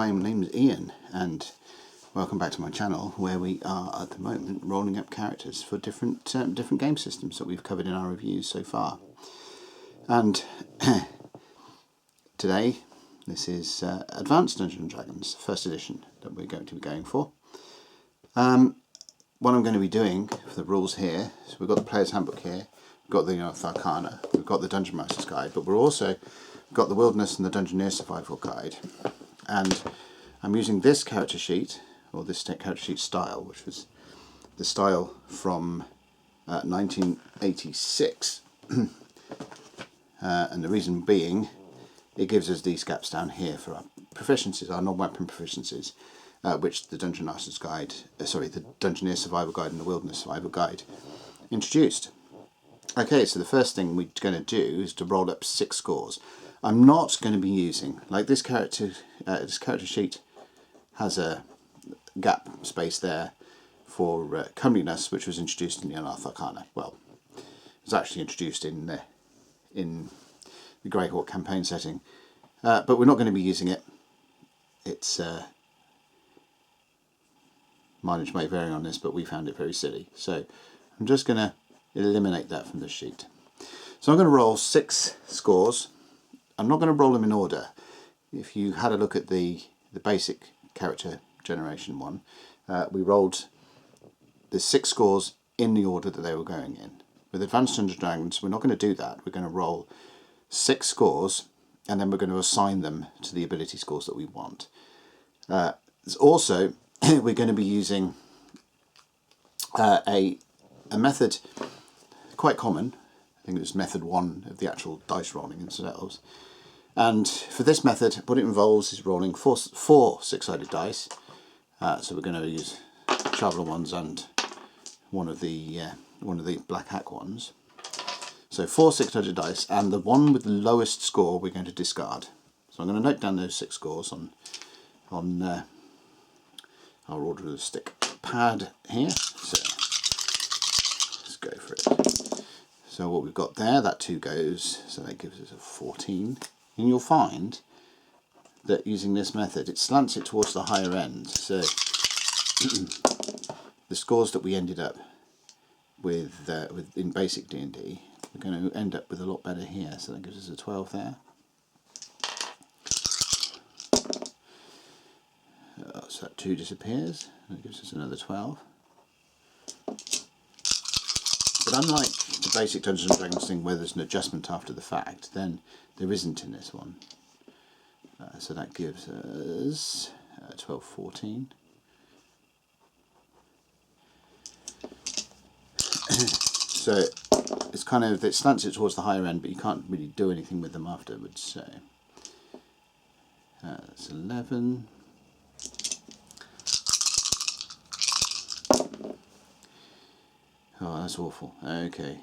my name is Ian, and welcome back to my channel, where we are at the moment rolling up characters for different game systems that we've covered in our reviews so far. And today, this is Advanced Dungeons & Dragons, first edition, that we're going to be going for. What I'm going to be doing for the rules here, so we've got the Player's Handbook here, we've got the Unearthed Arcana, we've got the Dungeon Master's Guide, but we're also got the Wilderness and the Dungeoneer Survival Guide. And I'm using this character sheet, or this character sheet style, which was the style from 1986. And the reason being, it gives us these gaps down here for our proficiencies, our non-weapon proficiencies, which the Dungeon Master's Guide, the Dungeoneer Survival Guide and the Wilderness Survival Guide introduced. Okay, so the first thing we're going to do is to roll up 6 scores. I'm not going to be using, like this character sheet has a gap space there for comeliness, which was introduced in the Unearthed Arcana. Well, it was actually introduced in the Greyhawk campaign setting, but we're not going to be using it. It's mileage may vary on this, but we found it very silly, so I'm just going to eliminate that from the sheet. So I'm going to roll 6 scores. I'm not going to roll them in order. If you had a look at the basic character generation one, we rolled the 6 scores in the order that they were going in. With Advanced Dungeons & Dragons, we're not going to do that. We're going to roll 6 scores, and then we're going to assign them to the ability scores that we want. Also, we're going to be using a method quite common. I think it was method 1 of the actual dice rolling themselves. And for this method, what it involves is rolling four 6-sided dice. So we're going to use Traveller ones and one of the Black Hack ones. So 4 6-sided dice, and the one with the lowest score we're going to discard. So I'm going to note down those 6 scores on our order of the stick pad here. So let's go for it. So what we've got there, that 2 goes, so that gives us a 14. And you'll find that using this method, it slants it towards the higher end. So the scores that we ended up with in basic D&D, we're going to end up with a lot better here. So that gives us a 12 there. So that 2 disappears, and it gives us another 12. But unlike the basic Dungeons & Dragons thing where there's an adjustment after the fact, then there isn't in this one. So that gives us 12, 14. So it's kind of, it slants it towards the higher end, but you can't really do anything with them afterwards. So that's 11. Oh, that's awful. Okay.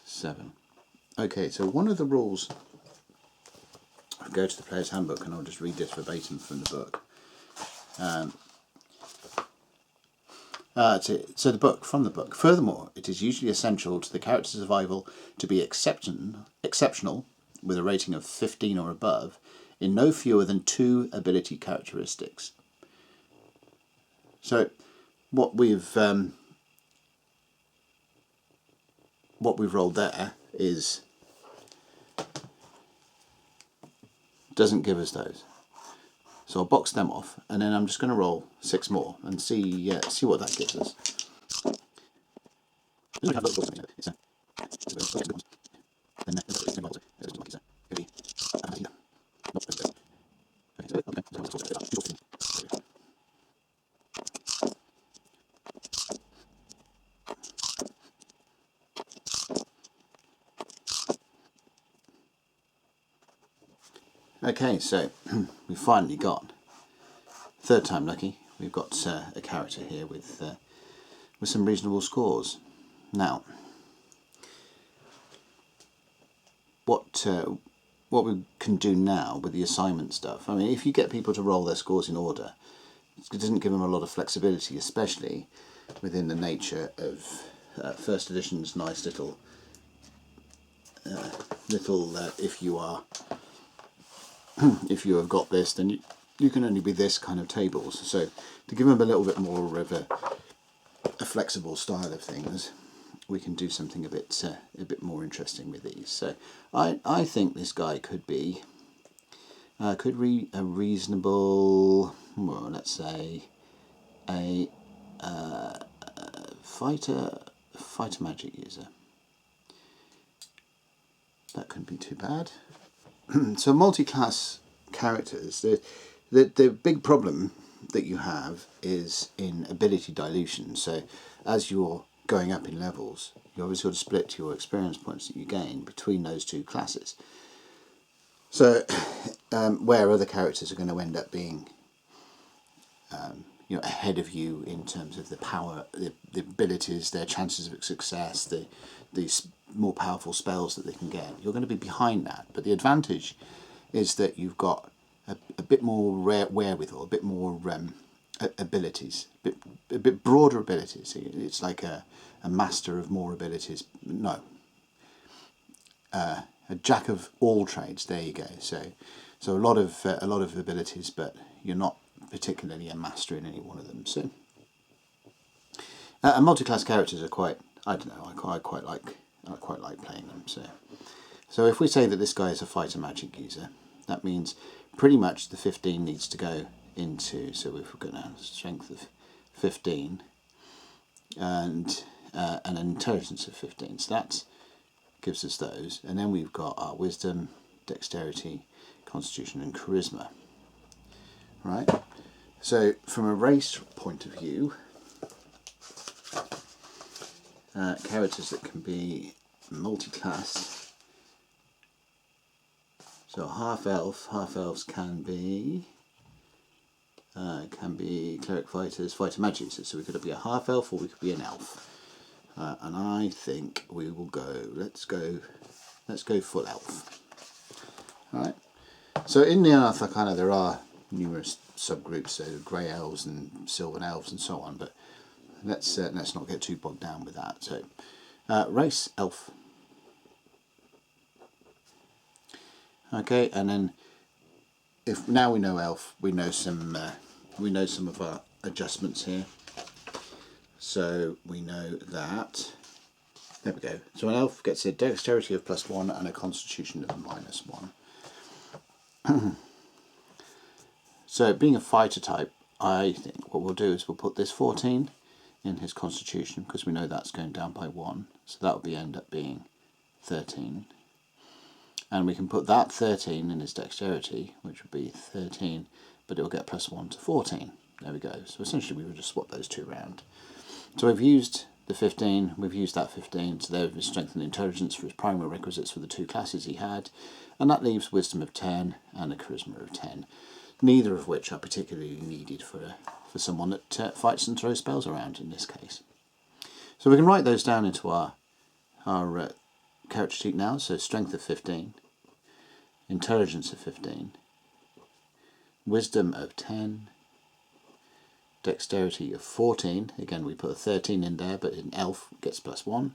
7. Okay, so one of the rules, I'll go to the Player's Handbook and I'll just read this verbatim from the book. So the book, from the book. Furthermore, it is usually essential to the character's survival to be exceptional, with a rating of 15 or above, in no fewer than 2 ability characteristics. So what we've rolled there doesn't give us those. So I'll box them off, and then I'm just going to roll 6 more and see what that gives us. Okay, so we've finally got, 3rd time lucky, we've got a character here with some reasonable scores. Now, what we can do now with the assignment stuff, I mean, if you get people to roll their scores in order, it doesn't give them a lot of flexibility, especially within the nature of first edition's nice little, if you are if you have got this, then you can only be this kind of tables. So to give them a little bit more of a flexible style of things, we can do something a bit more interesting with these. So I think this guy could be a reasonable, well, let's say a fighter magic user. That couldn't be too bad. So multi-class characters, the big problem that you have is in ability dilution. So as you're going up in levels, you obviously got to split your experience points that you gain between those two classes. So where other characters are going to end up being ahead of you in terms of the power, the abilities, their chances of success, the more powerful spells that they can get, you're going to be behind that. But the advantage is that you've got a bit more wherewithal, a bit more abilities, a bit broader abilities. It's like a master of more abilities. No, a jack of all trades. There you go. So a lot of abilities, but you're not particularly a master in any one of them. So and multi-class characters are quite, I don't know, I quite like playing them. So if we say that this guy is a fighter magic user, that means pretty much the 15 needs to go into, so if we're going to have strength of 15 and an intelligence of 15, so that gives us those. And then we've got our wisdom, dexterity, constitution and charisma. Right? So from a race point of view, characters that can be multi-class. So half elves can be cleric fighters, fighter magic users. So we could be a half elf or we could be an elf. And I think we will go. Let's go full elf. All right. So in the Unearthed Arcana there are numerous subgroups, so grey elves and sylvan elves and so on. But let's not get too bogged down with that. So race elf. Okay, and then if now we know elf, we know some of our adjustments here. So we know that, there we go. So an elf gets a dexterity of +1 and a constitution of -1. So being a fighter type, I think what we'll do is we'll put this 14 in his constitution because we know that's going down by 1. So that will end up being 13. And we can put that 13 in his dexterity, which would be 13, but it will get +1 to 14. There we go. So essentially we would just swap those two around. So we've used the 15, we've used that 15, so there is strength and intelligence for his primary requisites for the two classes he had, and that leaves wisdom of 10 and a charisma of 10, neither of which are particularly needed for someone that fights and throws spells around in this case. So we can write those down into our character sheet now. So strength of 15, intelligence of 15, wisdom of 10, dexterity of 14, again we put a 13 in there, but an elf gets +1,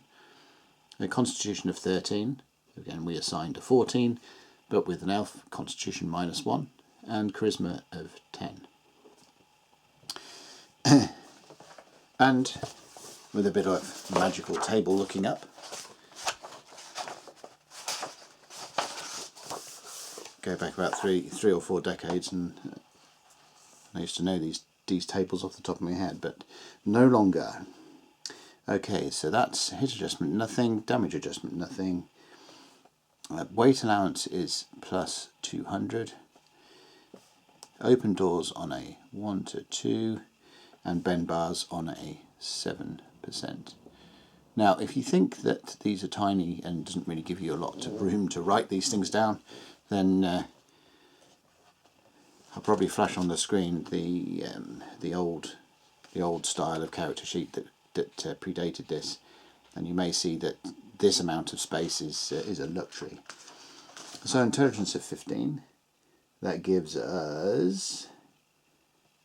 a constitution of 13, again we assigned a 14, but with an elf, constitution -1, and charisma of 10. And with a bit of magical table looking up, go back about three or four decades, and I used to know these tables off the top of my head, but no longer. Okay, so that's hit adjustment, nothing. Damage adjustment, nothing. Weight allowance is +200. Open doors on a 1 to 2, and bend bars on a 7%. Now, if you think that these are tiny and doesn't really give you a lot of room to write these things down, then I'll probably flash on the screen the old style of character sheet that predated this, and you may see that this amount of space is a luxury. So intelligence of 15, that gives us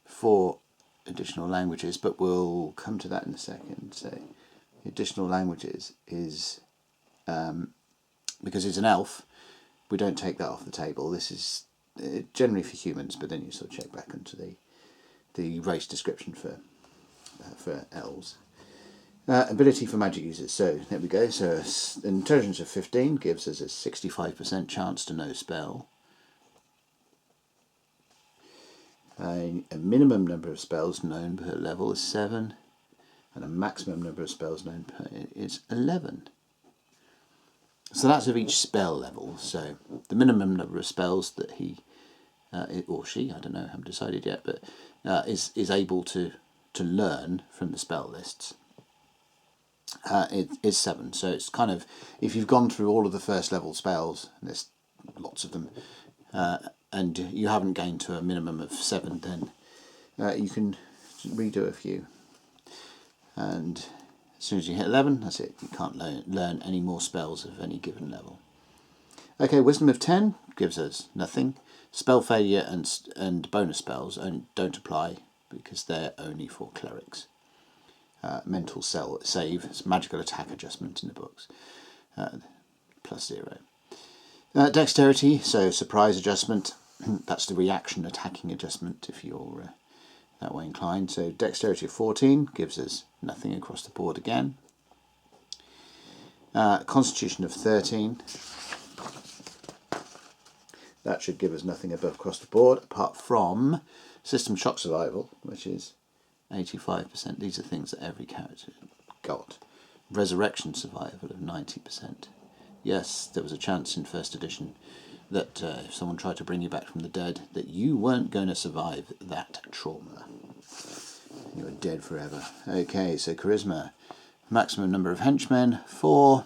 4 additional languages, but we'll come to that in a second. So additional languages is because it's an elf, we don't take that off the table. This is generally for humans, but then you sort of check back into the race description for elves. Ability for magic users. So there we go. So an intelligence of 15 gives us a 65% chance to know spell. A minimum number of spells known per level is 7, and a maximum number of spells known per is 11. So that's of each spell level. So the minimum number of spells that he or she, I don't know, haven't decided yet, but is able to learn from the spell lists. It is 7. So it's kind of, if you've gone through all of the first level spells, and there's lots of them, and you haven't gained to a minimum of 7, then you can redo a few. And as soon as you hit 11, that's it. You can't learn any more spells of any given level. Okay, Wisdom of 10 gives us nothing. Spell failure and bonus spells don't apply because they're only for clerics. Mental save, it's magical attack adjustment in the books, +0. Dexterity, so surprise adjustment, that's the reaction attacking adjustment if you're that way inclined. So dexterity of 14 gives us nothing across the board again. Constitution of 13, that should give us nothing above across the board, apart from system shock survival, which is 85%. These are things that every character got. Resurrection survival of 90%. Yes, there was a chance in first edition that if someone tried to bring you back from the dead, that you weren't going to survive that trauma. You were dead forever. Okay, so charisma. Maximum number of henchmen, 4.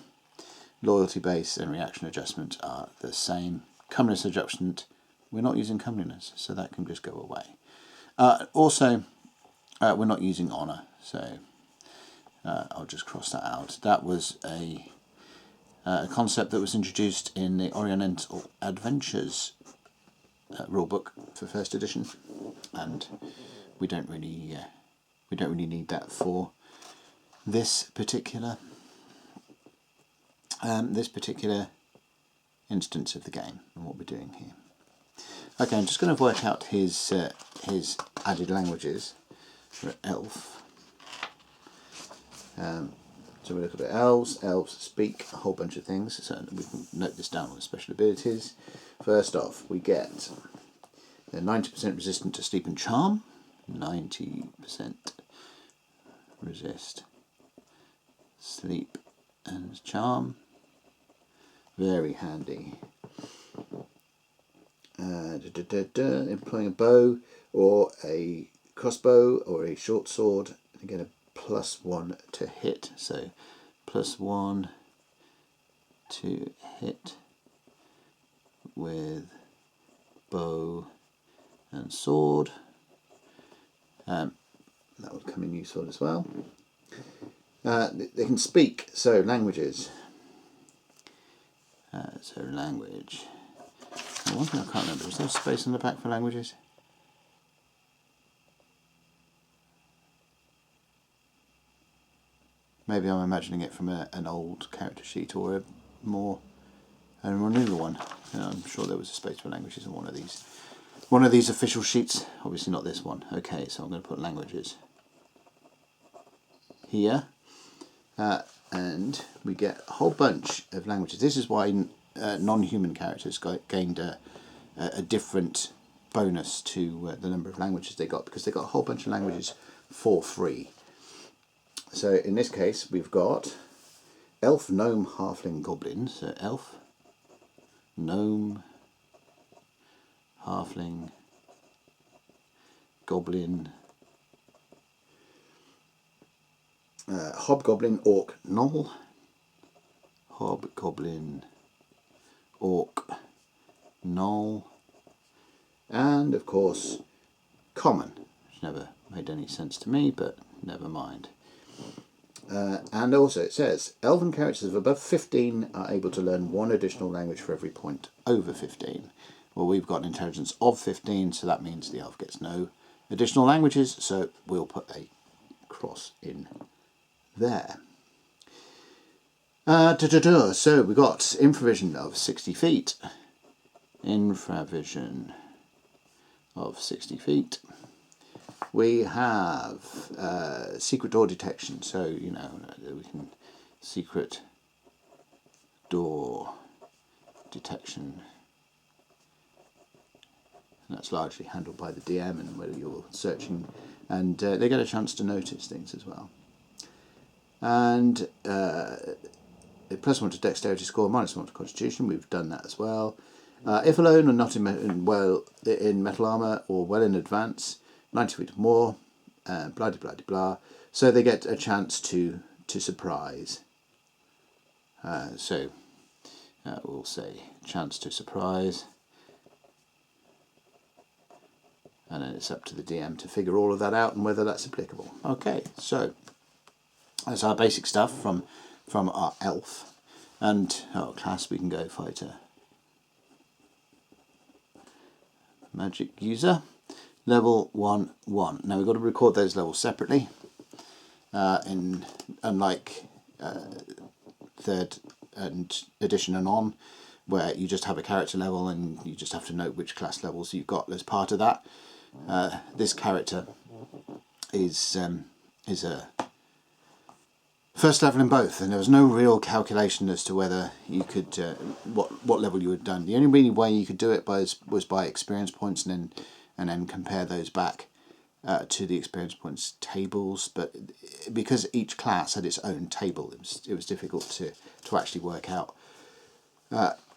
Loyalty base and reaction adjustment are the same. Comeliness adjustment, we're not using comeliness, so that can just go away. Also, we're not using honour, so I'll just cross that out. That was a concept that was introduced in the Oriental Adventures rulebook for first edition, and we don't really need that for this particular instance of the game and what we're doing here. Okay, I'm just going to work out his added languages for elf. So we look at the elves. Elves speak a whole bunch of things, so we can note this down on the special abilities. First off, we get they're 90% resistant to sleep and charm. 90% resist sleep and charm. Very handy. Employing a bow or a crossbow or a short sword, and get a +1 to hit. So +1 to hit with bow and sword. That would come in useful as well. They can speak, so languages. So language. One thing I can't remember, is there space on the back for languages? Maybe I'm imagining it from an old character sheet or a newer one. I'm sure there was a space for languages on one of these official sheets. Obviously not this one. Okay, so I'm going to put languages here, and we get a whole bunch of languages. This is why non-human characters gained a different bonus to the number of languages they got, because they got a whole bunch of languages for free. So in this case we've got elf, gnome, halfling, goblin. So elf, gnome, halfling, goblin, hobgoblin, orc, gnoll, hobgoblin, orc, gnoll, and of course common, which never made any sense to me, but never mind. And also it says elven characters of above 15 are able to learn 1 additional language for every point over 15. Well, we've got an intelligence of 15, so that means the elf gets no additional languages, so we'll put a cross in there. So we've got infravision of 60 feet. Infravision of 60 feet. We have secret door detection, so you know we can secret door detection. And that's largely handled by the DM and whether you're searching, and they get a chance to notice things as well. And a +1 to dexterity score, -1 to constitution. We've done that as well. If alone and not in metal armor or well in advance, 90 feet or more, blah blah blah blah. So they get a chance to surprise. So we'll say chance to surprise, and then it's up to the DM to figure all of that out and whether that's applicable. Okay, so that's our basic stuff from our elf, and our class we can go fighter, magic user, level 1. Now we've got to record those levels separately. Unlike 3rd edition and on, where you just have a character level and you just have to note which class levels you've got as part of that. This character is a first level in both, and there was no real calculation as to whether you could what level you had done. The only really way you could do it was by experience points, and then compare those back to the experience points tables. But because each class had its own table, it was difficult to actually work out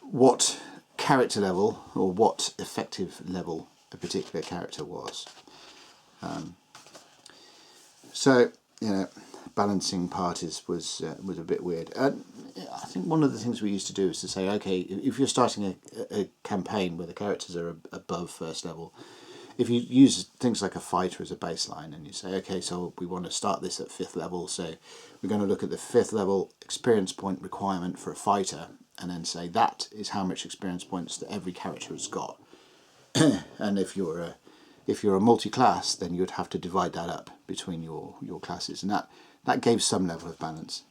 what character level or what effective level a particular character was. So you know, balancing parties was a bit weird. I think one of the things we used to do is to say, okay, if you're starting a campaign where the characters are above first level, if you use things like a fighter as a baseline, and you say, okay, so we want to start this at 5th level, so we're going to look at the 5th level experience point requirement for a fighter, and then say that is how much experience points that every character has got. And if you're a multi-class, then you'd have to divide that up between your classes, and that gave some level of balance.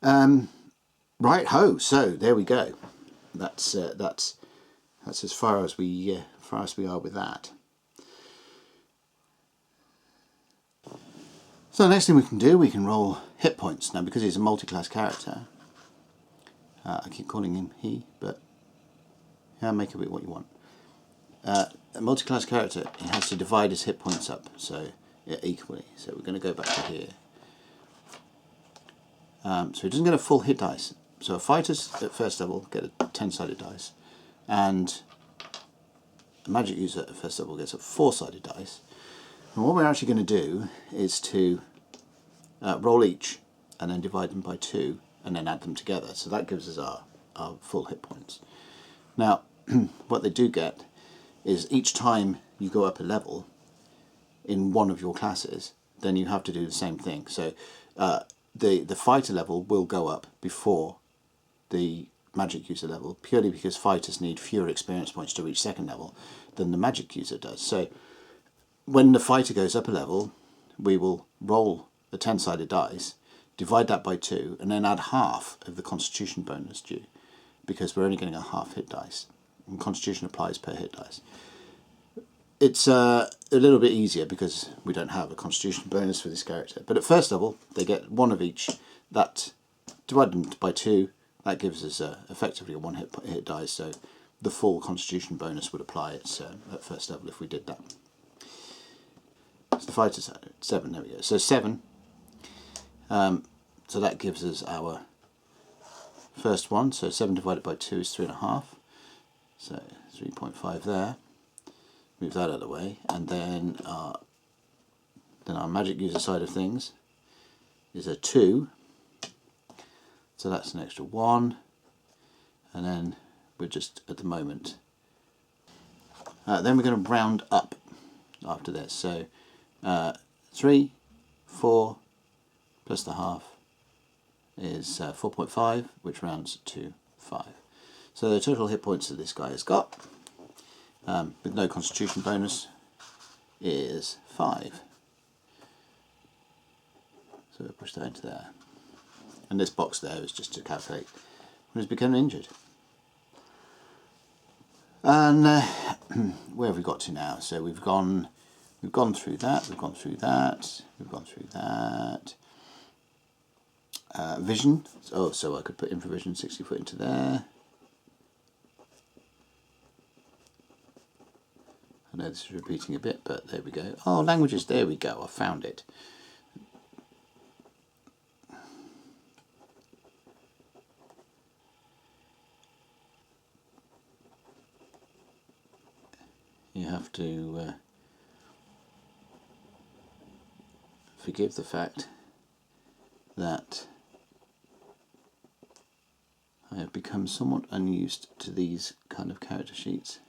Right ho, so there we go. That's as far as we are with that. So the next thing we can do, we can roll hit points. Now, because he's a multi-class character, I keep calling him he, but yeah, make of it what you want. A multi-class character, he has to divide his hit points up equally. So we're going to go back to here. So he doesn't get a full hit dice. So fighters at first level get a 10-sided dice, and a magic user at first level gets a 4-sided dice. And what we're actually going to do is to roll each and then divide them by 2 and then add them together. So that gives us our full hit points. Now, what they do get is each time you go up a level in one of your classes, then you have to do the same thing. So the fighter level will go up before the magic user level, purely because fighters need fewer experience points to reach 2nd level than the magic user does. So when the fighter goes up a level, we will roll a 10-sided dice, divide that by 2, and then add half of the constitution bonus due, because we're only getting a half hit dice, and constitution applies per hit dice. It's a little bit easier because we don't have a constitution bonus for this character, but at first level they get 1 of each. That divide them by 2, that gives us effectively a 1 hit dice, so the full constitution bonus would apply at first level if we did that. So the fighter's at 7, there we go. So 7, so that gives us our first one. So 7 divided by 2 is 3.5, so 3.5 there. Move that out of the way, and then our magic user side of things is a 2, so that's an extra 1, and then we're just at the moment. Then we're going to round up after this, so 3, 4 plus the half is 4.5, which rounds to 5. So the total hit points that this guy has got, with no constitution bonus, is 5. So we'll push that into there. And this box there is just to calculate when he's become injured. And where have we got to now? So we've gone through that. We've gone through that. We've gone through that. Vision. Oh, so I could put infravision 60 foot into there. I know this is repeating a bit, but there we go. Oh, languages. There we go. I found it. You have to forgive the fact that I have become somewhat unused to these kind of character sheets.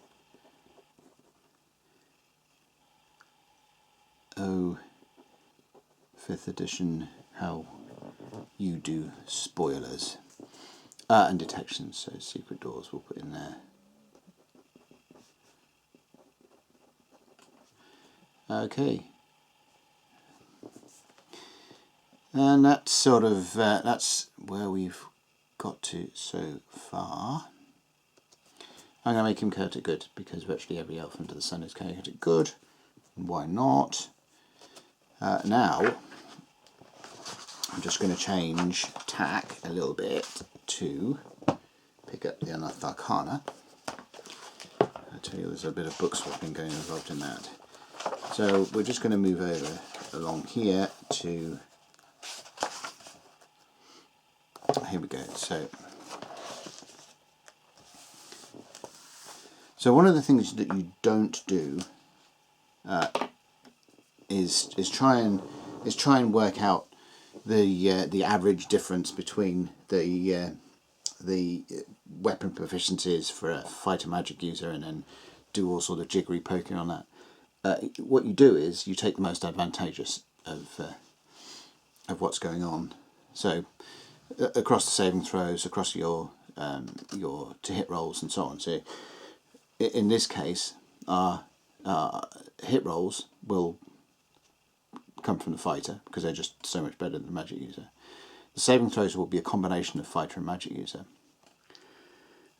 Oh, 5th edition, how you do spoilers. And detections, so secret doors we'll put in there. Okay. And that's sort of, that's where we've got to so far. I'm going to make him chaotic good, because virtually every elf under the sun is chaotic good. Why not? Now, I'm just going to change tack a little bit to pick up the Unearthed Arcana. I tell you, there's a bit of book swapping going involved in that. So we're just going to move over along here to, here we go. So one of the things that you don't do is try and work out the average difference between the weapon proficiencies for a fighter magic user, and then do all sort of jiggery poking on that. What you do is you take the most advantageous of what's going on. So across the saving throws, across your to hit rolls and so on. So in this case, our hit rolls will come from the fighter, because they're just so much better than the magic user. The saving throws will be a combination of fighter and magic user.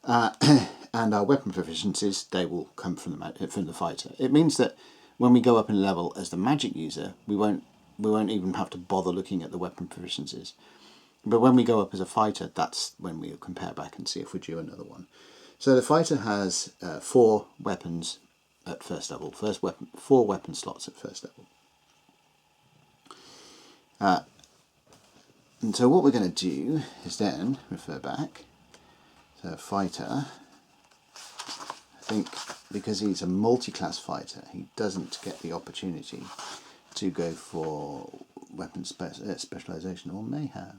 And our weapon proficiencies, they will come from the fighter. It means that when we go up in level as the magic user, we won't even have to bother looking at the weapon proficiencies. But when we go up as a fighter, that's when we'll compare back and see if we're due another one. So the fighter has 4 weapons at first level. 4 weapon slots at first level. And so what we're going to do is then refer back. So fighter, I think because he's a multi-class fighter, he doesn't get the opportunity to go for weapon specialization, or may have.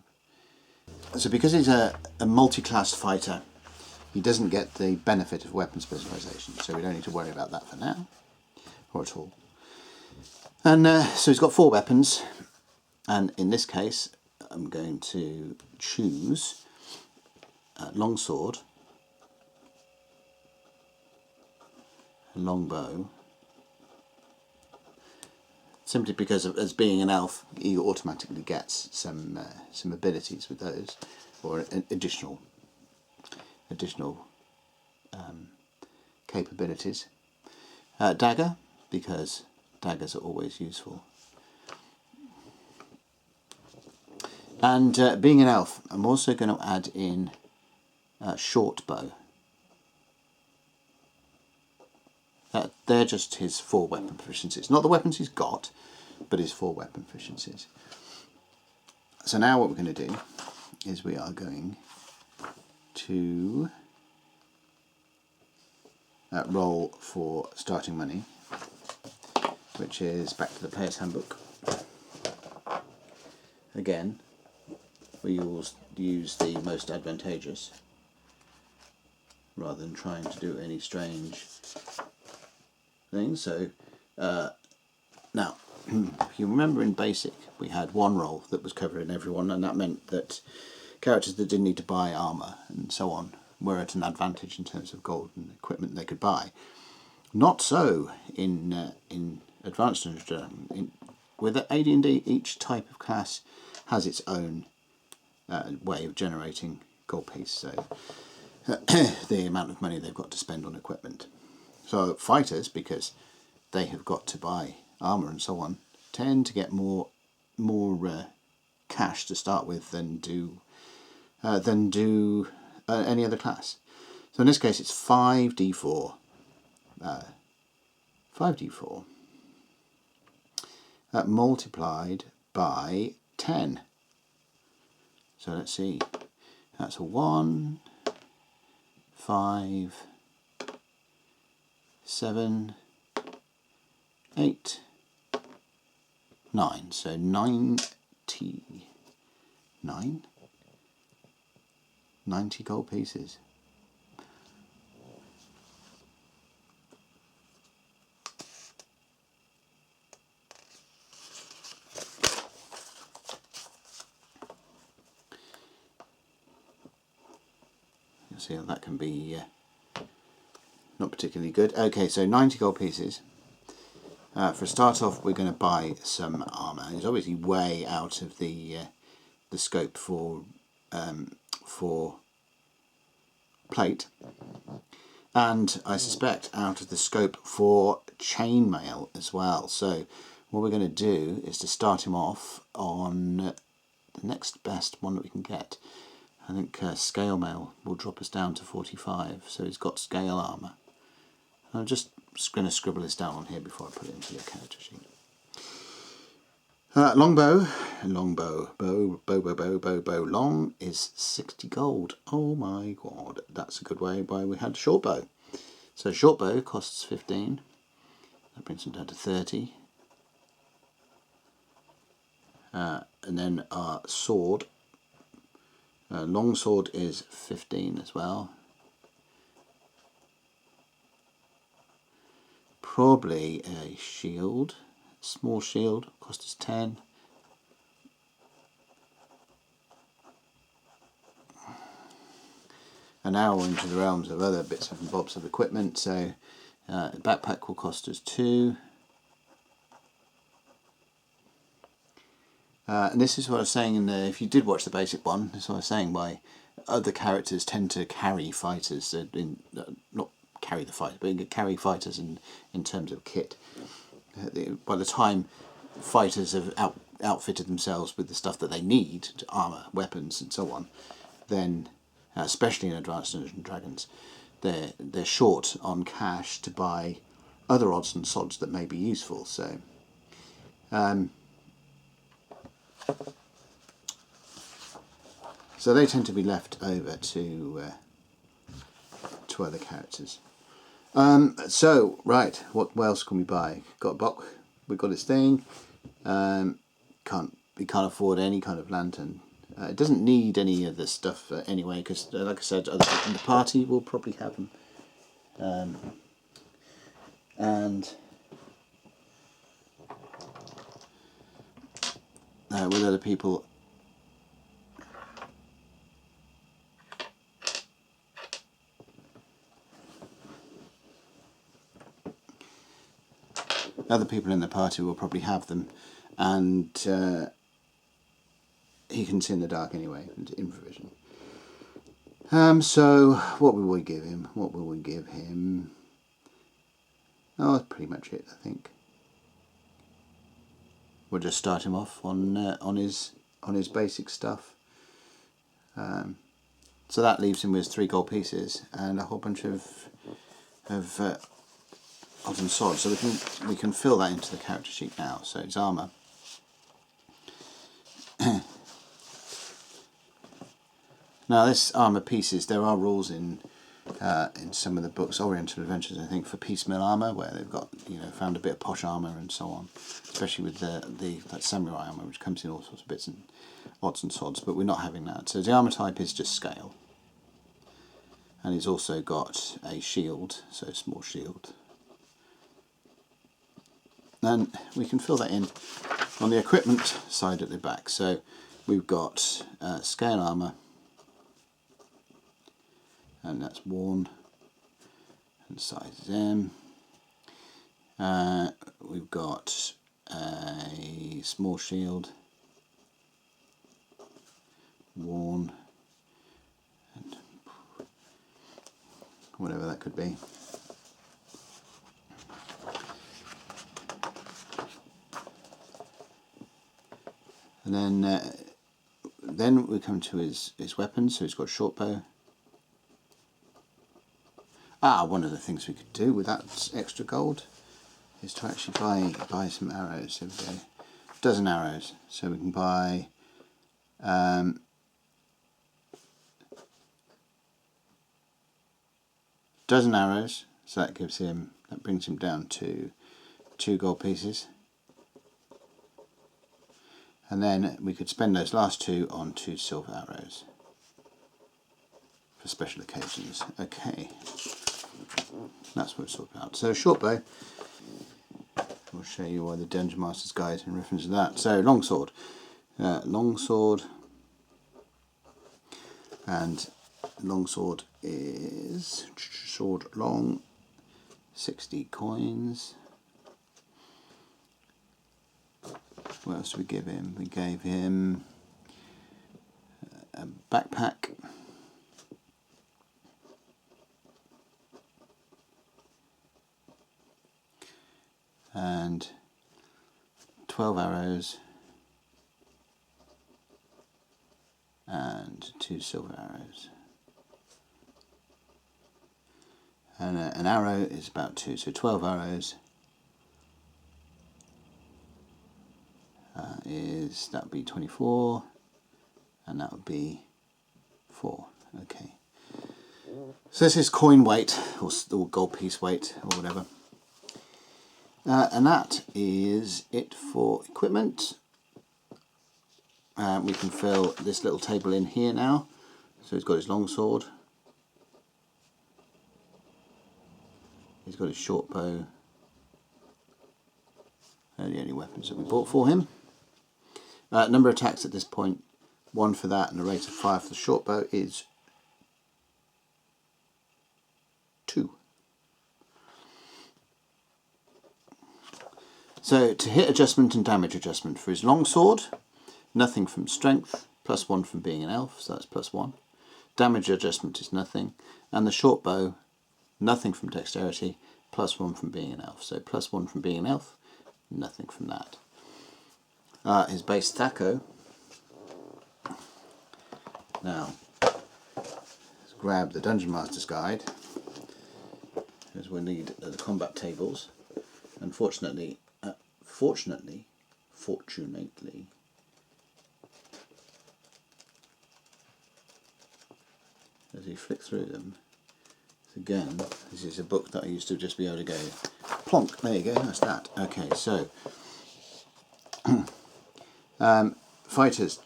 So because he's a multi-class fighter, he doesn't get the benefit of weapon specialization, so we don't need to worry about that for now, or at all. And so he's got 4 weapons, and in this case I'm going to choose longsword, longbow, simply because as being an elf, he automatically gets some abilities with those, or additional capabilities. Dagger, because daggers are always useful. And being an elf, I'm also going to add in short bow. They're just his 4 weapon proficiencies. Not the weapons he's got, but his 4 weapon proficiencies. So now what we're going to do is we are going to roll for starting money, which is back to the player's handbook. Again, we will use the most advantageous rather than trying to do any strange things. So now, if you remember in basic, we had 1 roll that was covering everyone, and that meant that characters that didn't need to buy armour and so on were at an advantage in terms of gold and equipment they could buy. Not so in Advanced Dungeons & Dragons. With AD&D, each type of class has its own way of generating gold piece. So the amount of money they've got to spend on equipment. So fighters, because they have got to buy armour and so on, tend to get more cash to start with than do any other class. So in this case it's 5d4. 5d4 multiplied by 10. So let's see, that's a 1, 5, 7, 8, 9. So 90 gold pieces. You'll see how that can be not particularly good. Okay, so 90 gold pieces. For a start off, we're going to buy some armour. It's obviously way out of the scope for plate, and I suspect out of the scope for chainmail as well. So what we're going to do is to start him off on the next best one that we can get. I think scale mail will drop us down to 45, so he's got scale armour. I'm just going to scribble this down on here before I put it into your character sheet. Longbow, long is 60 gold. Oh my god, that's a good way why we had short bow. So short bow costs 15. That brings them down to 30. And then our sword, long sword is 15 as well. Probably a shield, small shield, cost us 10. And now we're into the realms of other bits and bobs of equipment. So a backpack will cost us 2. And this is what I was saying if you did watch the basic one, this is what I was saying, why other characters tend to carry fighters, not carry the fight, but carry fighters in terms of kit. By the time fighters have outfitted themselves with the stuff that they need, armour, weapons and so on, then especially in Advanced Dungeons and Dragons, they're short on cash to buy other odds and sods that may be useful. So so they tend to be left over to other characters. So right, what else can we buy? Got a book, we've got this thing. We can't afford any kind of lantern. It doesn't need any of this stuff anyway, because like I said, other people in the party will probably have them. And with other people, in the party will probably have them, and he can see in the dark anyway, in provision. So what will we give him? Oh, that's pretty much it, I think. We'll just start him off on his basic stuff. So that leaves him with 3 gold pieces and a whole bunch of odds and sods. So we can fill that into the character sheet now. So it's armour. Now this armour pieces, there are rules in some of the books, Oriental Adventures, I think, for piecemeal armour, where they've got, found a bit of posh armour and so on, especially with that samurai armour, which comes in all sorts of bits and odds and sods, but we're not having that. So the armour type is just scale, and he's also got a shield, so a small shield, and we can fill that in on the equipment side at the back. So we've got scale armour, and that's worn, and size is M. We've got a small shield, worn, and whatever that could be. And then we come to his weapons. So he's got a short bow. One of the things we could do with that extra gold is to actually buy some arrows. So we go a dozen arrows. So we can buy dozen arrows. So that brings him down to 2 gold pieces. And then we could spend those last 2 on 2 silver arrows for special occasions. Okay, that's what it's all about. So short bow, we'll show you why the Dungeon Master's Guide in reference to that. So longsword, and longsword is sword long, 60 coins. What else did we give him? We gave him a backpack, and 12 arrows and 2 silver arrows. And an arrow is about 2, so 12 arrows that would be 24, and that would be 4. Okay. So this is coin weight, or gold piece weight, or whatever. And that is it for equipment. We can fill this little table in here now. So he's got his longsword. He's got his short bow. They're the only weapons that we bought for him. Number of attacks at this point, 1 for that, and the rate of fire for the short bow is 2. So to hit adjustment and damage adjustment for his longsword, nothing from strength, +1 from being an elf, so that's +1. Damage adjustment is nothing, and the short bow, nothing from dexterity, +1 from being an elf. So +1 from being an elf, nothing from that. His base thaco. Now, let's grab the Dungeon Master's Guide, because we need the combat tables. Unfortunately, fortunately, as you flick through them, again, this is a book that I used to just be able to go plonk. There you go. That's that. Okay, so. Fighters. The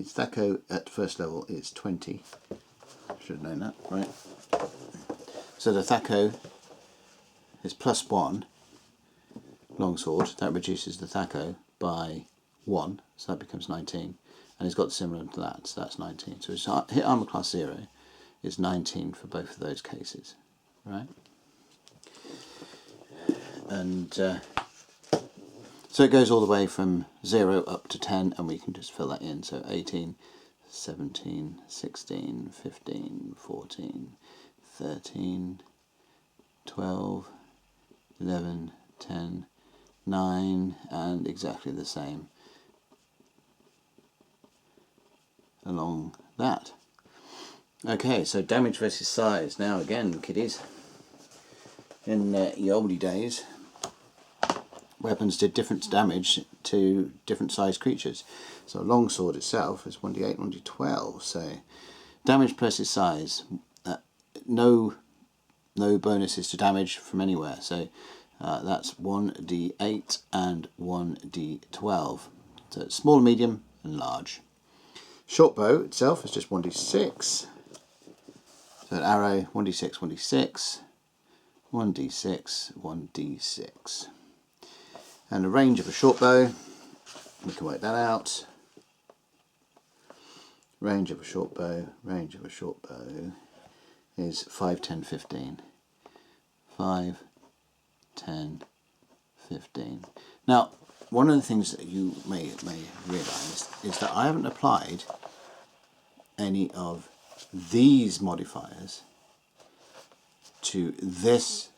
thaco at first level is 20. Should have known that, right? So the thaco is +1 longsword. That reduces the thaco by 1, so that becomes 19. And he's got similar to that, so that's 19. So his hit armor class 0 is 19 for both of those cases, right? And so it goes all the way from 0 up to 10, and we can just fill that in. So 18, 17, 16, 15, 14, 13, 12, 11, 10, 9, and exactly the same along that. Okay, so damage versus size. Now again, kiddies, in the oldie days, weapons did different damage to different sized creatures. So a longsword itself is 1d8, 1d12. So damage versus size, no bonuses to damage from anywhere. So that's 1d8 and 1d12. So it's small, medium, and large. Short bow itself is just 1d6. So an arrow, 1d6, 1d6, 1d6, 1d6. And the range of a short bow, we can work that out. Range of a short bow is 5, 10, 15. 5, 10, 15. Now, one of the things that you may realise is that I haven't applied any of these modifiers to this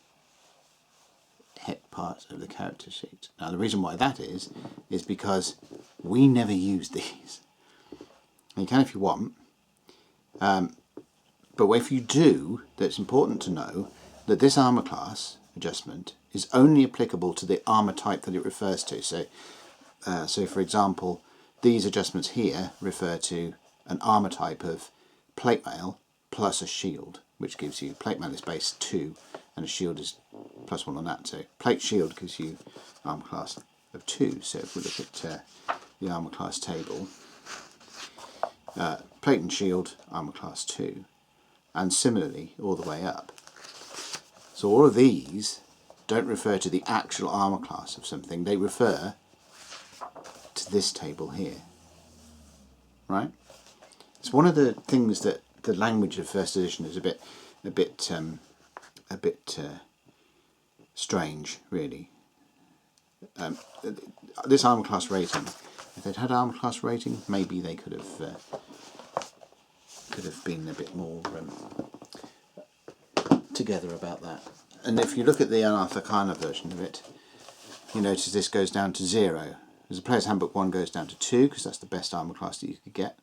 hit part of the character sheet. Now the reason why that is because we never use these. You can if you want, but if you do, that's important to know that this armor class adjustment is only applicable to the armor type that it refers to. So, for example, these adjustments here refer to an armor type of plate mail plus a shield, which gives you plate mail is base 2 and a shield is +1 on that. So plate shield gives you armor class of 2. So if we look at the armor class table, plate and shield armor class 2, and similarly all the way up. So all of these don't refer to the actual armor class of something, they refer to this table here, right? It's one of the things that the language of first edition is a bit strange, really. This armor class rating, if they'd had armor class rating, maybe they could have been a bit more together about that. And if you look at the Unearthed Arcana version of it, you notice this goes down to 0. As a Player's Handbook 1 goes down to 2, because that's the best armor class that you could get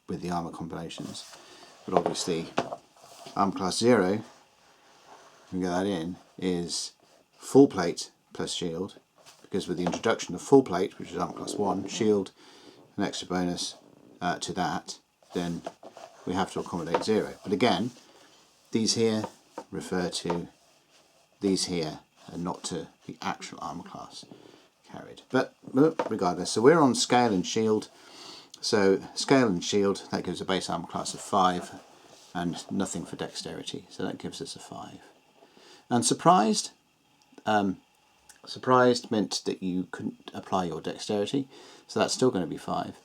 with the armor combinations. But obviously, armor class 0, you can get that in, is full plate plus shield, because with the introduction of full plate, which is armor class 1, shield, an extra bonus to that, then we have to accommodate 0. But again, these here refer to these here and not to the actual armor class carried. But regardless, so we're on scale and shield. So scale and shield, that gives a base armor class of 5 and nothing for dexterity. So that gives us a 5. And surprised, surprised meant that you couldn't apply your dexterity. So that's still going to be 5.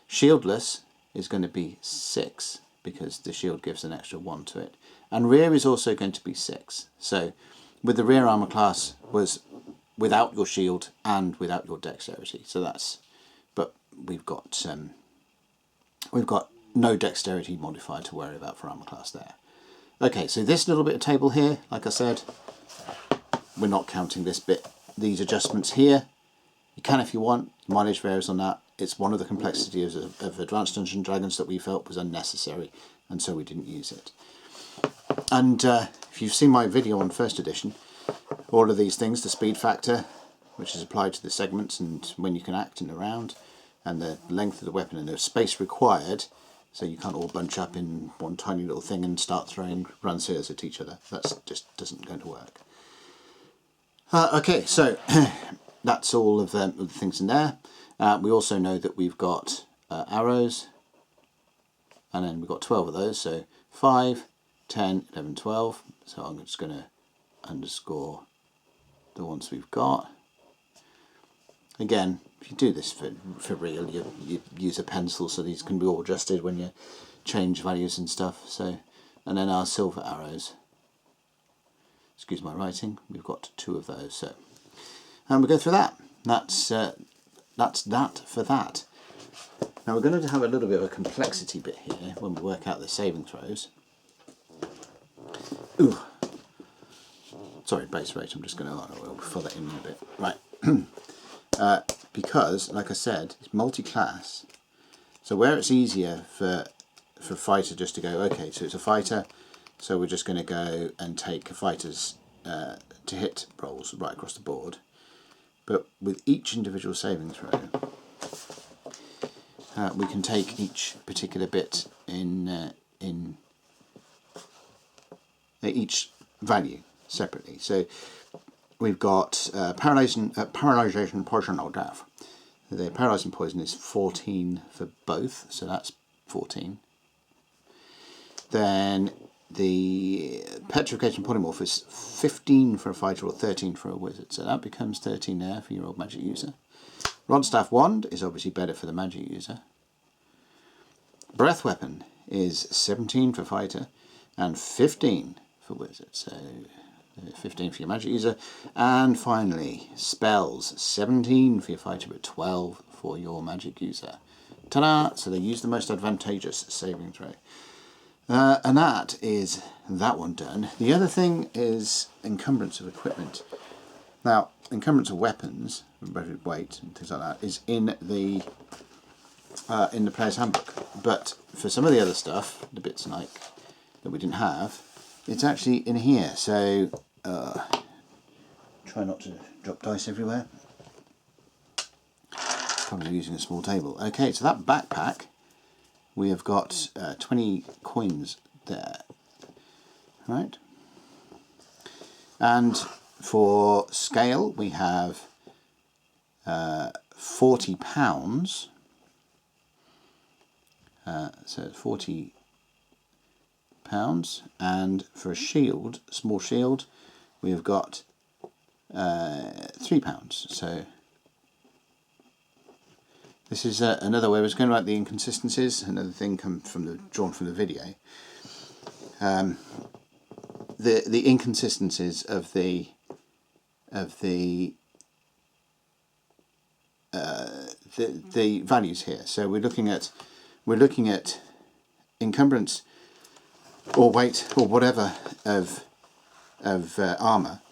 Shieldless is going to be 6 because the shield gives an extra 1 to it. And rear is also going to be 6. So with the rear armor class was without your shield and without your dexterity. So that's, but we've got no dexterity modifier to worry about for armor class there. Okay, so this little bit of table here, like I said, we're not counting this bit. These adjustments here, you can if you want, mileage varies on that. It's one of the complexities of Advanced Dungeons and Dragons that we felt was unnecessary, and so we didn't use it. And if you've seen my video on first edition, all of these things, the speed factor, which is applied to the segments and when you can act in a round, and the length of the weapon and the space required, so you can't all bunch up in one tiny little thing and start throwing ranciers at each other. That's just isn't going to work. Okay, so that's all of the things in there. We also know that we've got arrows, and then we've got 12 of those, so 5, 10, 11, 12. So I'm just going to underscore the ones we've got. Again, if you do this for real, you use a pencil so these can be all adjusted when you change values and stuff. So, and then our silver arrows. Excuse my writing. We've got 2 of those. So, and we go through that. That's that for that. Now we're going to have a little bit of a complexity bit here when we work out the saving throws. Ooh. Sorry, base rate. I'm just going to fill that in a bit. Right. Because, like I said, it's multi-class. So where it's easier for fighter just to go, okay, so it's a fighter, so we're just going to go and take fighters to hit rolls right across the board. But with each individual saving throw, we can take each particular bit in each value separately. So we've got paralyzation, poison, or death. The paralyzing poison is 14 for both, so that's 14. Then the petrification polymorph is 15 for a fighter or 13 for a wizard, so that becomes 13 there for your old magic user. Rodstaff wand is obviously better for the magic user. Breath weapon is 17 for fighter and 15 for wizard, so 15 for your magic user. And finally, spells, 17 for your fighter but 12 for your magic user. Ta-da! So they use the most advantageous saving throw. And that is that one done. The other thing is encumbrance of equipment. Now, encumbrance of weapons, weight and things like that, is in the player's handbook. But for some of the other stuff, the bits like that we didn't have, it's actually in here. So try not to drop dice everywhere. Probably using a small table. Okay, so that backpack, we have got 20 coins there, right? And for scale, we have £40. So £40. And for a shield, small shield, we have got £3. So this is another way. I was going to write the inconsistencies. Another thing drawn from the video. The inconsistencies of the values here. So we're looking at encumbrance or weight or whatever of armor,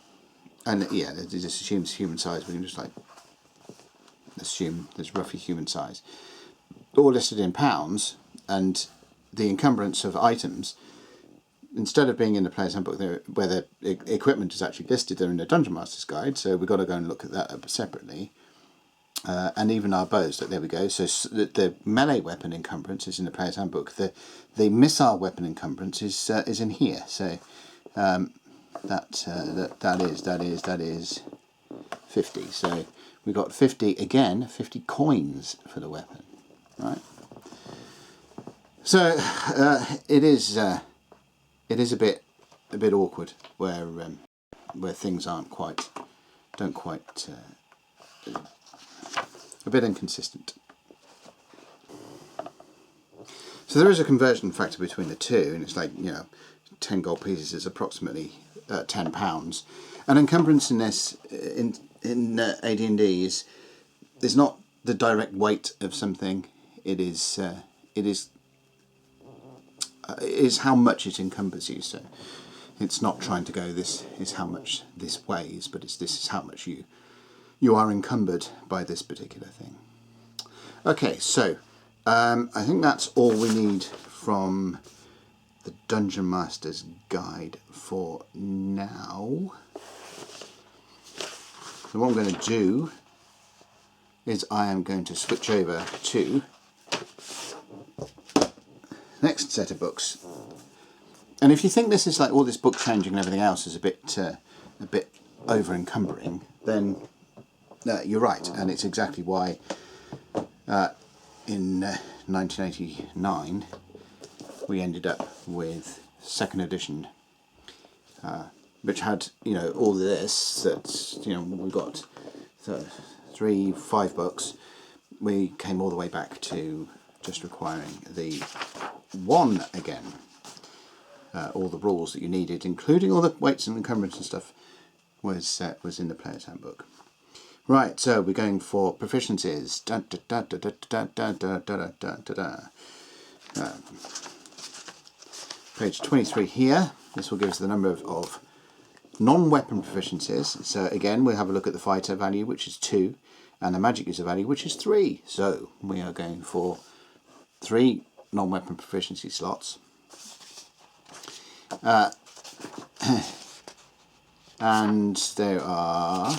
and yeah, it just assumes human size. We can just like assume there's roughly human size, all listed in pounds, and the encumbrance of items, instead of being in the player's handbook where the equipment is actually listed, they're in the Dungeon Master's Guide, so we've got to go and look at that separately. And even our bows, there we go. So the melee weapon encumbrance is in the player's handbook. The missile weapon encumbrance is in here. So that is 50. So we got 50 again, 50 coins for the weapon, right? So it is a bit awkward where things don't quite a bit inconsistent. So there is a conversion factor between the two, and it's like, 10 gold pieces is approximately £10. And encumbrance in this in AD&D is not the direct weight of something. It is how much it encumbers you. So it's not trying to go, this is how much this weighs, but this is how much you are encumbered by this particular thing. Okay, so I think that's all we need from the Dungeon Master's Guide for now. So what I'm going to do is I am going to switch over to the next set of books. And if you think this is like all this book changing and everything else is a bit over encumbering, then you're right, and it's exactly why in 1989 we ended up with second edition, which had all this. That we got 5 books. We came all the way back to just requiring the one again. All the rules that you needed, including all the weights and encumbrance and stuff, was in the player's handbook. Right, so we're going for proficiencies. Page 23 here. This will give us the number of non-weapon proficiencies. So again, we'll have a look at the fighter value, which is 2, and the magic user value, which is 3. So we are going for 3 non-weapon proficiency slots. And there are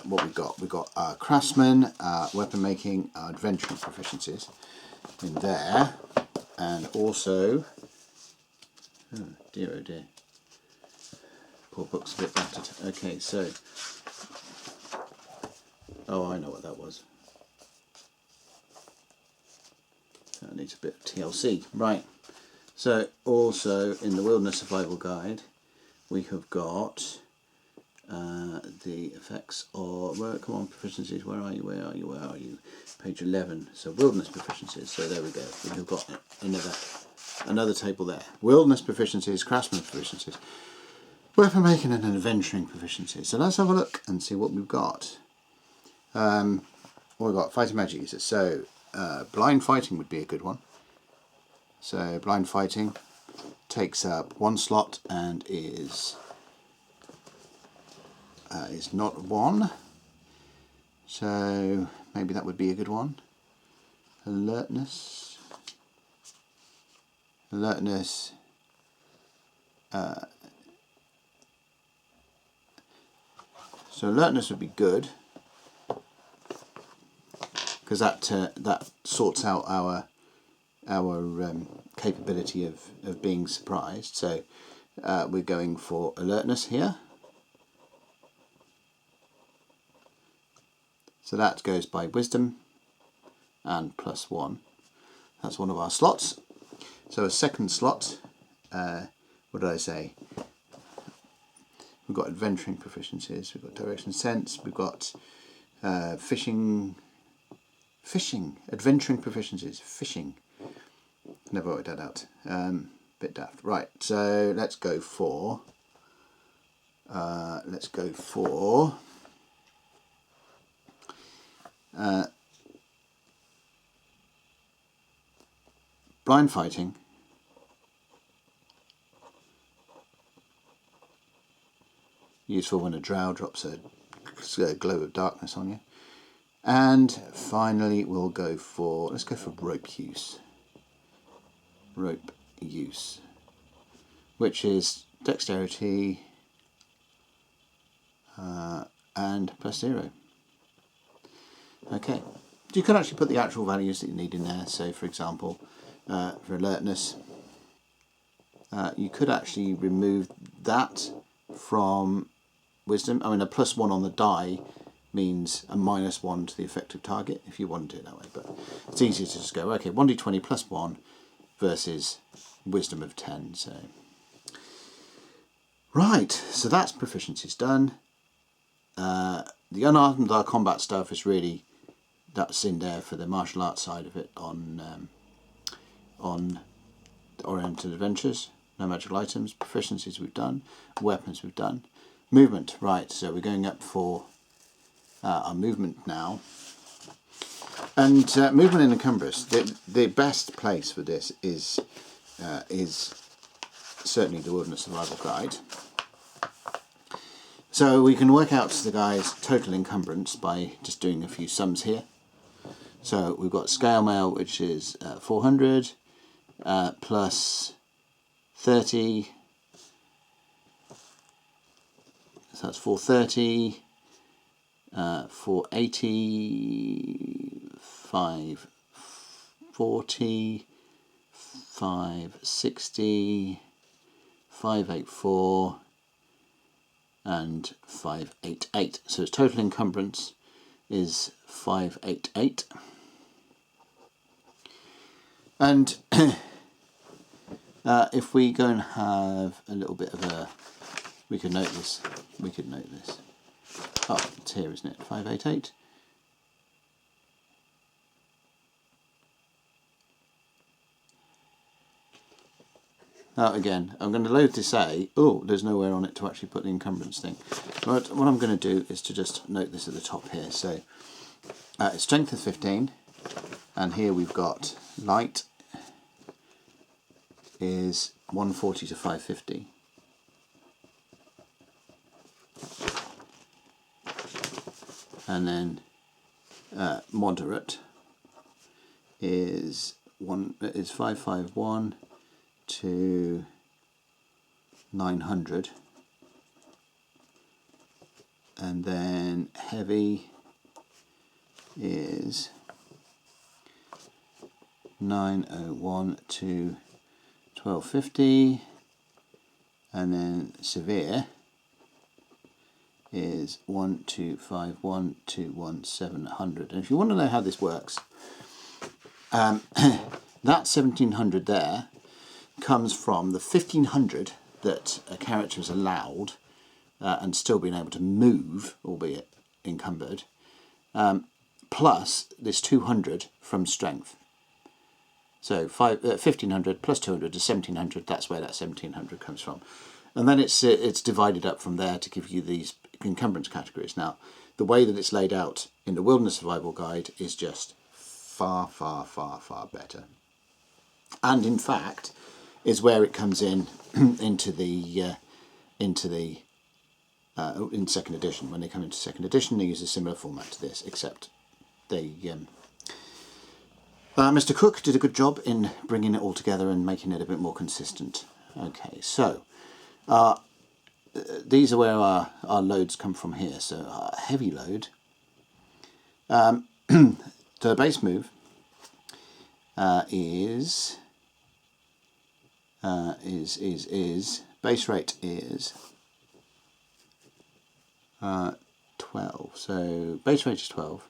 what we've got. We've got our craftsman, our weapon making, our adventuring proficiencies in there, and also, oh dear, poor book's a bit battered. Okay, so, oh, I know what that was. That needs a bit of TLC, right? So also in the Wilderness Survival Guide, we have got the effects of, well, come on, proficiencies, where are you? Page 11, so wilderness proficiencies, so there we go. We've got another table there. Wilderness proficiencies, craftsman proficiencies, weapon making and adventuring proficiencies. So let's have a look and see what we've got. All what we've got, fighting magic users. So blind fighting would be a good one. So blind fighting takes up 1 slot and is not 1. So maybe that would be a good one. Alertness. So alertness would be good, because that sorts out our capability of being surprised. So we're going for alertness here. So that goes by wisdom and +1. That's one of our slots. So a second slot, what did I say? We've got adventuring proficiencies, we've got direction sense, we've got fishing, adventuring proficiencies, fishing. Never worked that out. Bit daft. Right, so let's go for blind fighting. Useful when a drow drops a glow of darkness on you. And finally we'll go for, let's go for rope use. Rope use, which is dexterity and +0. Okay, you can actually put the actual values that you need in there. So for example, for alertness, you could actually remove that from wisdom. I mean, a +1 on the die means a -1 to the effective target if you want to do it that way, but it's easier to just go, okay, 1d20 +1 versus wisdom of 10. So right, so that's proficiencies done. The unarmed combat stuff is really, that's in there for the martial arts side of it on Oriental Adventures. No magical items. Proficiencies we've done. Weapons we've done. Movement, right, so we're going up for our movement now. And movement in encumbrance, the best place for this is certainly the Wilderness Survival Guide. So we can work out the guy's total encumbrance by just doing a few sums here. So we've got scale mail, which is 400 plus 30. So that's 430, 480, 540, 560, 584, and 588. So its total encumbrance is 588. And if we go and have a little bit of a, we could note this. Oh, it's here, isn't it? 588. Now again, I'm going to load to say, oh, there's nowhere on it to actually put the encumbrance thing. But what I'm going to do is to just note this at the top here. So its strength is 15, and here we've got light is 140 to 550. And then moderate is 551 to 900, and then heavy is 901 to 1250, and then severe is 1251 to 1700. And if you want to know how this works, that 1700 there comes from the 1500 that a character is allowed and still being able to move, albeit encumbered, plus this 200 from strength. So 1500 plus 200 is 1700. That's where that 1700 comes from. And then it's divided up from there to give you these encumbrance categories. Now, the way that it's laid out in the Wilderness Survival Guide is just far, far, far, far better. And in fact, is where it comes in into the in second edition. When they come into second edition, they use a similar format to this, except they Mr. Cook did a good job in bringing it all together and making it a bit more consistent. Okay, so these are where our loads come from here. So our heavy load, so the base move is base rate is 12. So base rate is 12.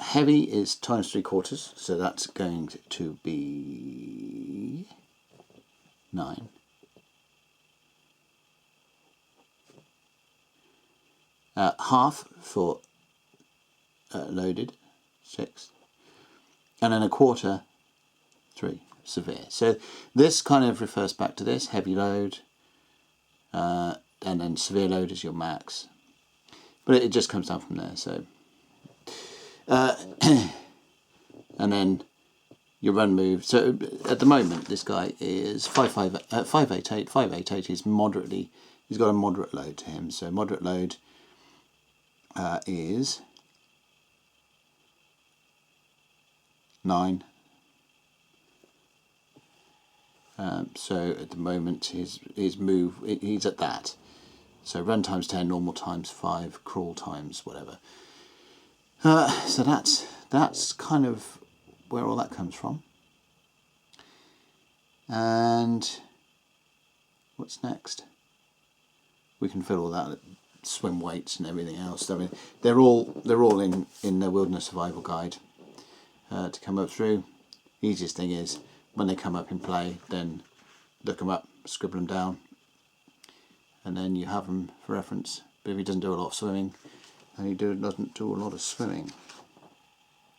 Heavy is times 3/4, so that's going to be 9. Half for loaded, 6. And then 1/4, 3. Severe. So this kind of refers back to this, heavy load, and then severe load is your max. But it just comes down from there, so... and then your run move. So at the moment, this guy is 588. 588 is moderately. He's got a moderate load to him. So moderate load is 9. So at the moment, his move, he's at that. So run times 10, normal times 5, crawl times whatever. So that's kind of where all that comes from. And what's next? We can fill all that, swim weights and everything else. I mean, they're all in the Wilderness Survival Guide to come up through. Easiest thing is when they come up in play, then look them up, scribble them down, and then you have them for reference. But if he doesn't do a lot of swimming, and he doesn't do a lot of swimming.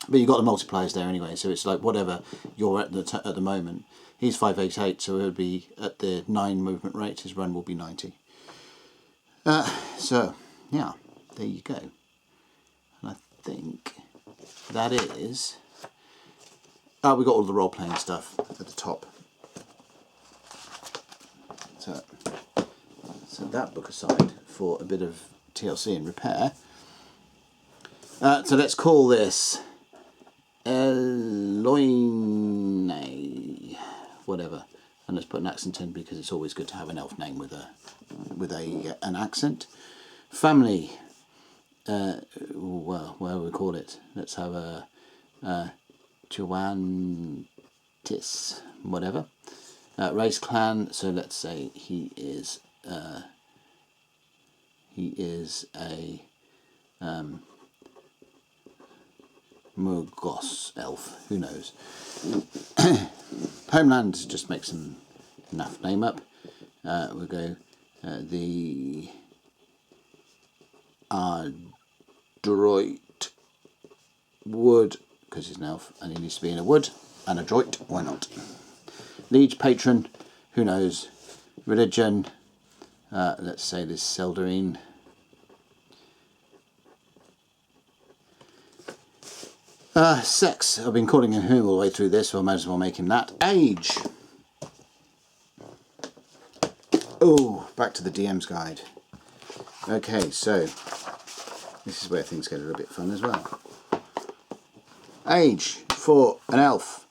But you've got the multipliers there anyway, so it's like whatever you're at the moment. He's 588, so it would be at the 9 movement rate. His run will be 90. So yeah, there you go. And I think that is. We've got all the role playing stuff at the top. So set that book aside for a bit of TLC and repair. So let's call this Eloine, whatever, and let's put an accent in because it's always good to have an elf name with an accent. Family, well, where we call it? Let's have a Joantis, whatever. Race, clan. So let's say he is a Murgos elf, who knows. Homeland, just make some enough name up. We'll go the Adroit Wood, because he's an elf and he needs to be in a wood, and adroit, why not? Liege, patron, who knows. Religion, let's say this Seldarine. Sex, I've been calling him who all the way through this, so I might as well make him that. Age. Oh, back to the DM's guide. Okay, so this is where things get a little bit fun as well. Age for an elf,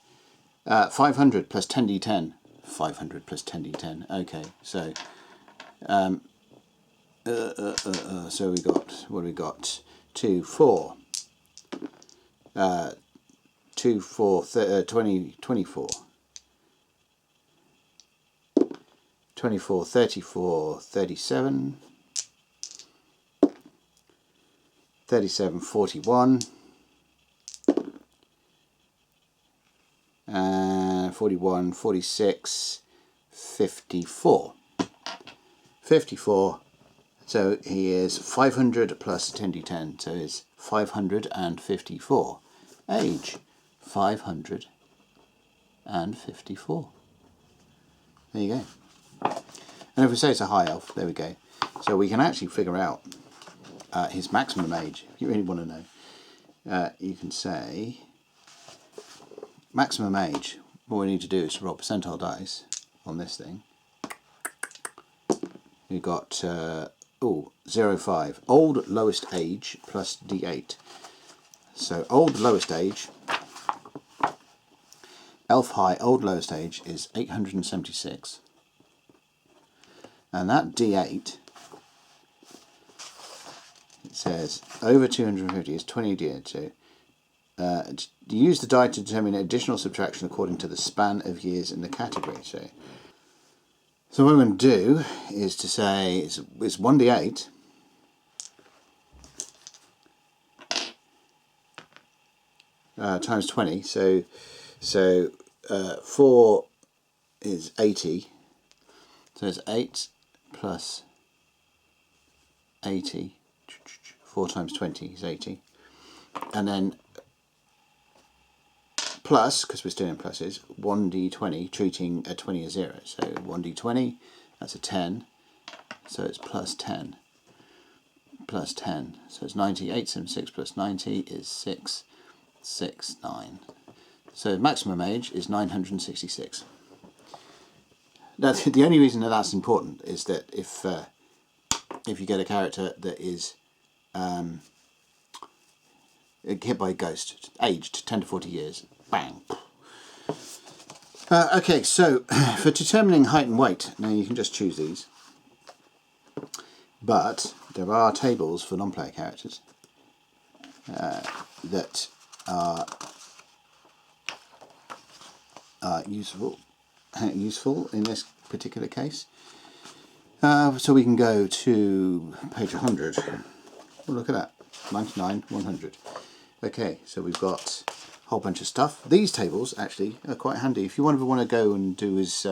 500 plus 10d10. 500 plus 10d10. Okay, so so we got, what do we got? 2, 4. 2, 4, 20, 24. 24, 34, 37. 37, 41. 41, 46, 54. 54. So he is 500 plus 10d10, so is 554. Age, 554. There you go. And if we say it's a high elf, there we go. So we can actually figure out his maximum age. If you really want to know, you can say maximum age. What we need to do is roll percentile dice on this thing. We've got 0.5. Old lowest age plus D8. So old lowest age, elf high old lowest age is 876. And that D8, it says over 250 is 20 D8. So use the die to determine additional subtraction according to the span of years in the category. So what I'm going to do is to say it's 1d8 times 20. So 4 is 80. So it's 8 plus 80. 4 times 20 is 80. And then plus, because we're still in pluses, 1d20, treating a 20 as 0. So 1d20, that's a 10. So it's plus 10. Plus 10. So it's 90. 876 plus 90 is 669. So maximum age is 966. Now, the only reason that that's important is that if you get a character that is hit by a ghost, aged 10 to 40 years, bang. Okay, so for determining height and weight, now you can just choose these, but there are tables for non-player characters that are useful in this particular case. So we can go to page 100. Oh, look at that, 99, 100. Okay, so we've got a whole bunch of stuff. These tables actually are quite handy. If you want to go and do is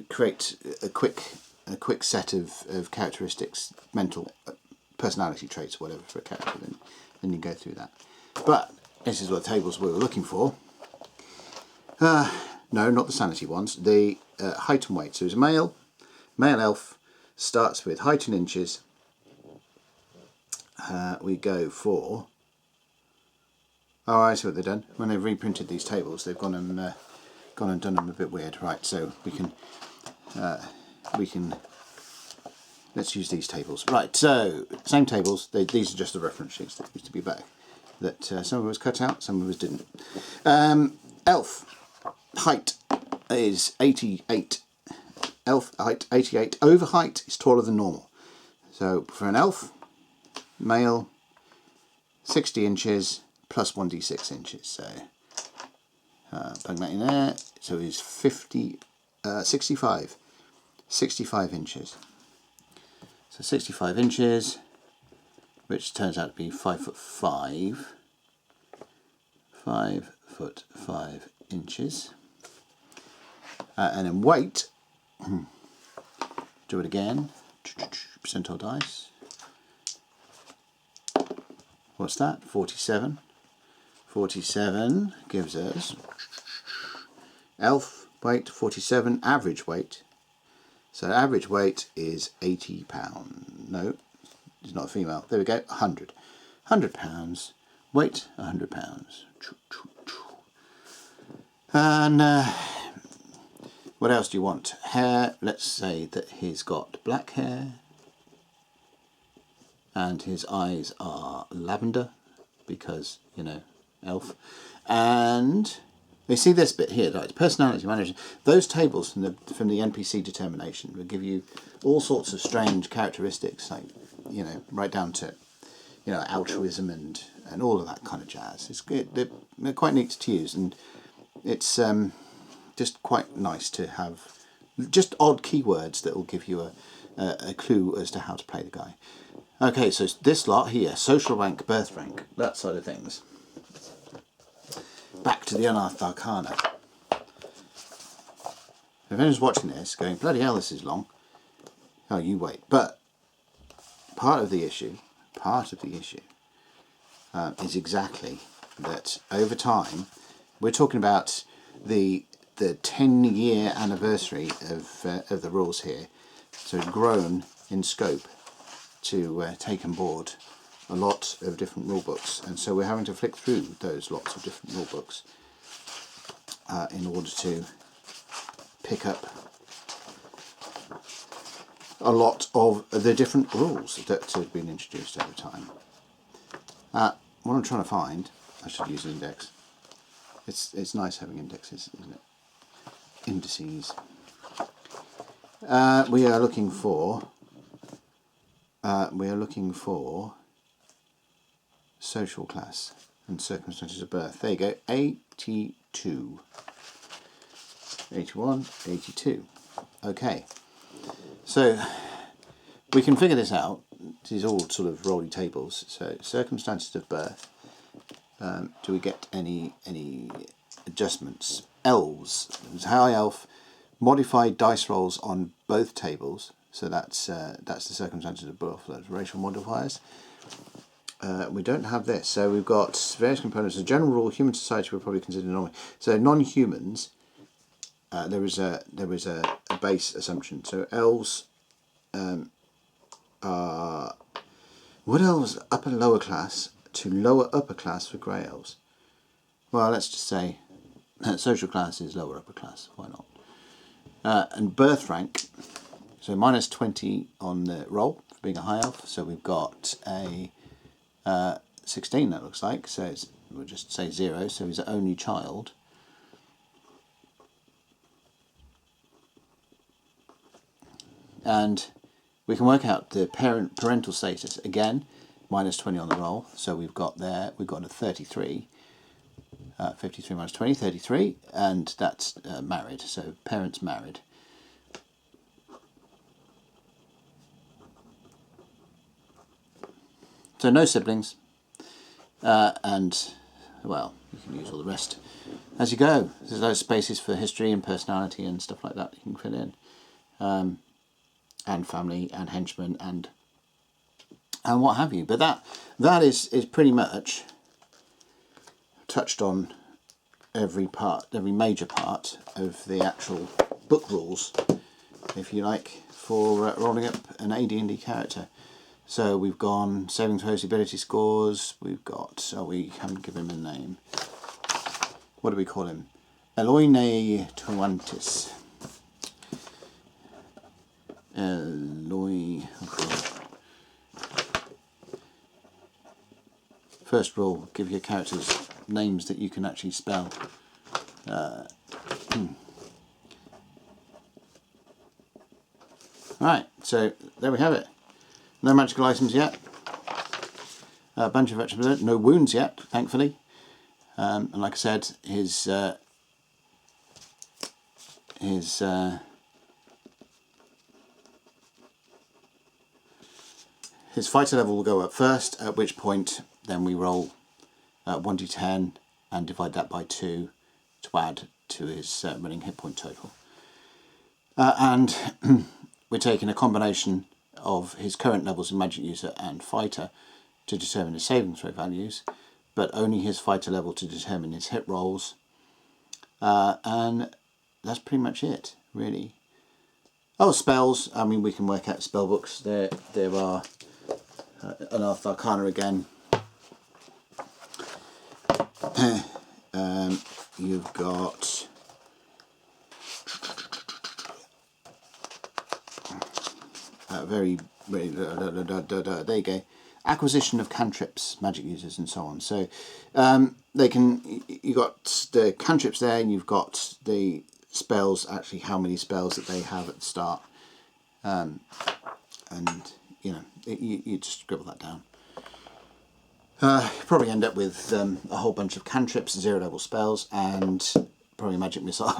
create a quick set of characteristics, mental personality traits, whatever, for a character, then you go through that. But this is what the tables we were looking for. No, not the sanity ones. The height and weight. So it's a male elf, starts with height in inches. We go for... Oh, I see what they've done. When they've reprinted these tables, they've gone and done them a bit weird. Right, so we can let's use these tables. Right, so same tables. These are just the reference sheets that used to be back. That some of it was cut out, some of us didn't. Elf height is 88. Elf height 88. Over height is taller than normal. So for an elf, male, 60 inches plus 1d6 inches. So plug that in there. So he's 65 inches. So 65 inches, which turns out to be 5'5". 5'5" inches. And in weight, do it again. Percentile dice. What's that? 47. 47 gives us elf weight 47, average weight. So average weight is 80 pounds. No, it's not a female. There we go. 100. 100 pounds. Weight 100 pounds. And what else do you want? Hair. Let's say that he's got black hair. And his eyes are lavender, because, you know, elf. And you see this bit here, like personality management. Those tables from the NPC determination will give you all sorts of strange characteristics, like, you know, right down to, you know, altruism and all of that kind of jazz. They're quite neat to use, and it's just quite nice to have just odd keywords that will give you a clue as to how to play the guy. Okay, so this lot here, social rank, birth rank, that side of things. Back to the Unearthed Arcana. If anyone's watching this going, bloody hell, this is long. Oh, you wait. But part of the issue is exactly that over time, we're talking about the 10-year anniversary of the rules here. So it's grown in scope to take on board a lot of different rule books, and so we're having to flick through those lots of different rule books in order to pick up a lot of the different rules that have been introduced over time. What I'm trying to find, I should use an index. It's nice having indexes, isn't it? Indices. We are looking for social class and circumstances of birth. There you go, 82. 81, 82. Okay, so we can figure this out. These are all sort of rolly tables. So circumstances of birth. Do we get any adjustments? Elves. High elf. Modified dice rolls on both tables. So that's the circumstances of birth. Those racial modifiers. We don't have this. So we've got various components. As a general rule, human society we're probably considered normal. So non-humans. There is a base assumption. So elves are wood elves upper and lower class to lower upper class for grey elves. Well, let's just say social class is lower upper class. Why not? And birth rank. So minus 20 on the roll for being a high elf. So we've got a 16. That looks like. So we'll just say 0. So he's the only child. And we can work out the parental status again, minus 20 on the roll. So we've got a 33, 53 minus 20, 33, and that's married. So parents married. So no siblings, and well, you can use all the rest as you go. There's those spaces for history and personality and stuff like that you can fill in. And family and henchmen and what have you. But that is pretty much touched on every major part of the actual book rules, if you like, for rolling up an AD&D character. So we've gone saving throws, ability scores. We've got, we haven't given him a name. What do we call him? Eloine Tuantis. First rule, give your characters names that you can actually spell. Right, so there we have it. No magical items yet. A bunch of extra, no wounds yet, thankfully. And like I said, his fighter level will go up first, at which point then we roll 1d10 and divide that by 2 to add to his running hit point total. And we're taking a combination of his current levels of magic user and fighter to determine his saving throw values, but only his fighter level to determine his hit rolls. And that's pretty much it, really. Oh, spells. I mean, we can work out spell books. There are Unearthed Arcana again. You've got there you go. Acquisition of cantrips, magic users, and so on. So you got the cantrips there, and you've got the spells. Actually, how many spells that they have at the start, and you know, you just scribble that down. Probably end up with a whole bunch of cantrips, 0 level spells, and probably magic missile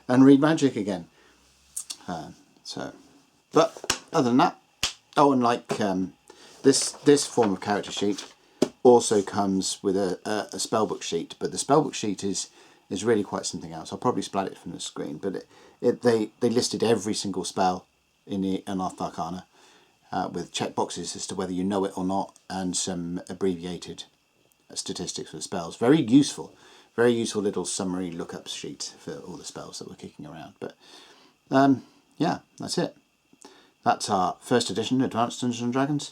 and read magic again. But other than that, oh, and like this form of character sheet also comes with a spellbook sheet, but the spellbook sheet is really quite something else. I'll probably splat it from the screen, but they listed every single spell in the Unearthed Arcana. With checkboxes as to whether you know it or not, and some abbreviated statistics for the spells. Very useful little summary lookup sheet for all the spells that we're kicking around. But yeah, that's it. That's our first edition Advanced Dungeons and Dragons.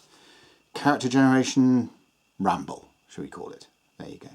Character generation ramble, shall we call it. There you go.